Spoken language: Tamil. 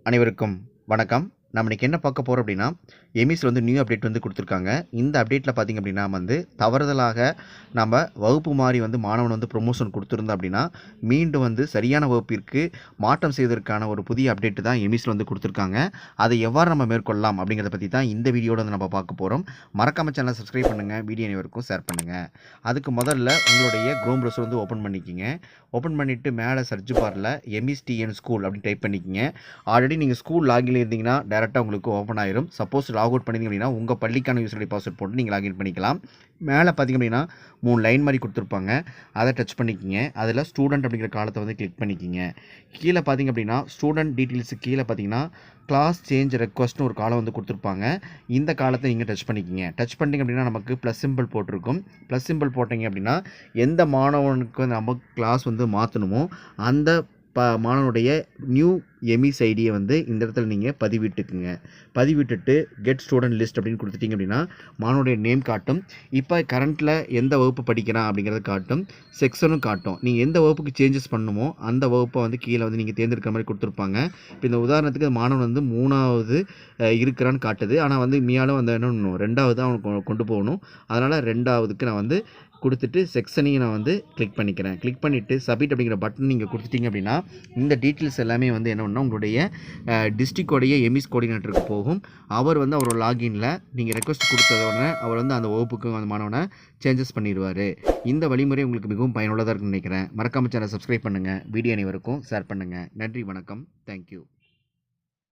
அனைவருக்கும் வணக்கம். நம்ம இன்னைக்கு என்ன பார்க்க போறோம் அப்படின்னா, எமிஸ்ல வந்து நியூ அப்டேட் வந்து குடுத்துருக்காங்க. இந்த அப்டேட்ல பார்த்தீங்க அப்படின்னா வந்து, தவறுதலாக நம்ம வகுப்பு மாறி வந்து மாணவன் வந்து ப்ரமோஷன் குடுத்திருந்தோம் அப்படின்னா, மீண்டும் வந்து சரியான வகுப்பிற்கு மாற்றம் செய்வதற்கான ஒரு புதிய அப்டேட் தான் எமிஸ்ல வந்து குடுத்துருக்காங்க. அதை எவ்வாறு நம்ம மேற்கொள்ளலாம் அப்படிங்கிறத பத்தி தான் இந்த வீடியோல வந்து நம்ம பார்க்க போறோம். மறக்காம சேனலை சப்ஸ்கிரைப் பண்ணுங்க. வீடியோ அனைவருக்கும் ஷேர் பண்ணுங்க. அதுக்கு முதல்ல உங்களுடைய குரோம் ப்ரௌசர் வந்து ஓப்பன் பண்ணிக்கங்க. ஓப்பன் பண்ணிட்டு மேலே சர்ச் பார்ல எம்இஸ்டிஎன் ஸ்கூல் அப்படின்னு டைப் பண்ணிக்கங்க. ஆல்ரெடி நீங்கள் ஸ்கூல் லாகின்ல இருந்தீங்கன்னா டேரெக்டாக உங்களுக்கு ஓப்பன் ஆயிரும். சப்போஸ் லாக் அவுட் பண்ணிங்க அப்படின்னா உங்கள் பள்ளிக்கான யூசர் ஐடி பாஸ்வேர்ட் போட்டு நீங்கள் லாகின் பண்ணிக்கலாம். மேலே பார்த்தீங்க அப்படின்னா 3 லைன் மாதிரி கொடுத்துருப்பாங்க. அதை டச் பண்ணிக்கிங்க. அதில் ஸ்டூடெண்ட் அப்படிங்கிற காலத்தை வந்து கிளிக் பண்ணிக்கிங்க. கீழே பார்த்தீங்க அப்படின்னா ஸ்டூடெண்ட் டீட்டெயில்ஸு கீழே பார்த்தீங்கன்னா கிளாஸ் சேஞ்ச் ரெக்வஸ்ட்னு ஒரு காலம் வந்து கொடுத்துருப்பாங்க. இந்த காலத்தை நீங்கள் டச் பண்ணிக்கிங்க. டச் பண்ணிங்க அப்படின்னா நமக்கு ப்ளஸ் சிம்பிள் போட்டிருக்கும். ப்ளஸ் சிம்பிள் போட்டிங்க அப்படின்னா எந்த மாணவனுக்கு நம்ம கிளாஸ் வந்து மாற்றணுமோ அந்த மாணவனுடைய நியூ எமிஸ் ஐடியை வந்து இந்த இடத்துல நீங்கள் பதிவிட்டுக்குங்க. பதிவிட்டுட்டு கெட் ஸ்டூடெண்ட் லிஸ்ட் அப்படின்னு கொடுத்துட்டிங்க அப்படின்னா மாணவனுடைய நேம் காட்டும். இப்போ கரண்ட்டில் எந்த வகுப்பு படிக்கிறான் அப்படிங்கிறத காட்டும். செக்ஷனும் காட்டும். நீங்கள் எந்த வகுப்புக்கு சேஞ்சஸ் பண்ணணுமோ அந்த வகுப்பை வந்து கீழே வந்து நீங்கள் தேர்ந்தெடுக்கிற மாதிரி கொடுத்துருப்பாங்க. இப்போ இந்த உதாரணத்துக்கு மாணவன் வந்து 3வது இருக்கிறான்னு காட்டுது. ஆனால் வந்து மீயாலும் வந்து என்ன பண்ணணும், 2வது அவனுக்கு கொண்டு போகணும். அதனால் 2வதுக்கு நான் வந்து கொடுத்துட்டு செக்ஷனையும் நான் வந்து கிளிக் பண்ணிக்கிறேன். கிளிக் பண்ணிவிட்டு சப்மிட் அப்படிங்கிற பட்டன் நீங்கள் கொடுத்துட்டிங்க அப்படின்னா இந்த டீட்டெயில்ஸ் எல்லாமே வந்து என்ன பண்ணால் உங்களுடைய டிஸ்ட்ரிக்டோடைய எமிஸ் கோஆர்டினேட்டருக்கு போகும். அவர் வந்து அவரோட லாகின்ல நீங்கள் ரெக்வஸ்ட் கொடுத்தத உடனே அவர் வந்து அந்த வகுப்புக்கு அந்த மாணவனை சேஞ்சஸ் பண்ணிடுவார். இந்த வழிமுறை உங்களுக்கு மிகவும் பயனுள்ளதாக இருக்குன்னு நினைக்கிறேன். மறக்காம சேனலை சப்ஸ்கிரைப் பண்ணுங்கள். வீடியோ அனைவருக்கும் ஷேர் பண்ணுங்கள். நன்றி, வணக்கம், தேங்க்யூ.